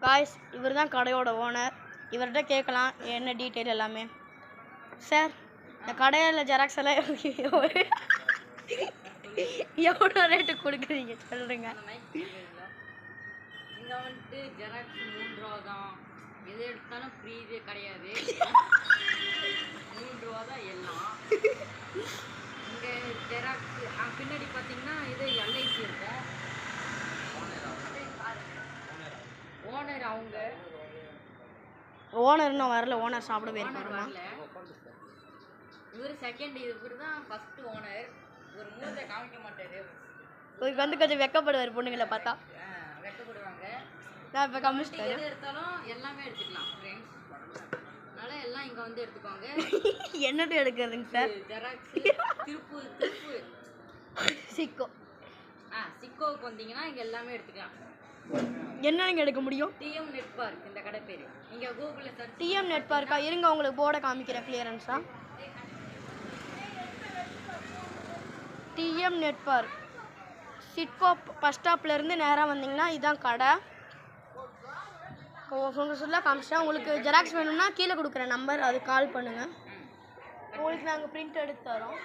Guys இவர் தான் கடையோட ஓனர். இவர்கிட்ட கேட்கலாம் என்ன டீட்டெயில் எல்லாமே. சார் இந்த கடையில் ஜெராக்ஸ் எல்லாம் எவ்வளோ ரேட்டு கொடுக்குறீங்க சொல்கிறீங்க? இங்கே வந்துட்டு ஜெராக்ஸ் 3 ரூபா தான். எது எடுத்தாலும் ஃப்ரீ இதே கிடையாது. 3 ரூபா தான் எல்லாம். இங்கே ஜெராக்ஸ் பின்னாடி பார்த்தீங்கன்னா இது எல்ஐசி இருக்கும். ஓனர் அவங்க ஓனர் இன்னும் வரல. ஓனர் சாப்பிட போயிருக்காருமா. இவர் செகண்ட், இவர் தான் ஃபர்ஸ்ட் ஓனர். ஒரு மூஞ்சை காமிக்க மாட்டாரு. இவருக்கு வந்து கொஞ்சம் வெக்கப்படுவார் பொண்ணுங்களை பார்த்தா. வெக்கப்படுவாங்க. நான் இப்போ கமிஷன் எது எடுத்தாலும் எல்லாமே எடுத்துக்கலாம் ஃப்ரெண்ட்ஸ். அதனால எல்லாம் இங்கே வந்து எடுத்துக்கோங்க. என்னட்டு எடுக்கிறதுங்க சார்? ஜெராக்ஸ் திருப்பு சிக்கோ. சிக்கோவுக்கு வந்தீங்கன்னா இங்கே எல்லாமே எடுத்துக்கலாம். என்ன நீங்கள் எடுக்க முடியும்? டிஎம் நெட் பார்க் இந்த கடை பேர். நீங்கள் கூகுளில் சர்ச் டிஎம் நெட் பார்க்கா? இருங்க உங்களுக்கு போர்டை காமிக்கிறேன் கிளியரன்ஸா. TM net park SIDCO bus ஸ்டாப்லேருந்து நேராக வந்தீங்கன்னா இதுதான் கடை. ஃபுல்லாக காமிச்சிட்டேன். உங்களுக்கு ஜெராக்ஸ் வேணும்னா கீழே கொடுக்குற நம்பர் அது கால் பண்ணுங்கள். உங்களுக்கு நாங்கள் பிரிண்ட் எடுத்து தரோம்.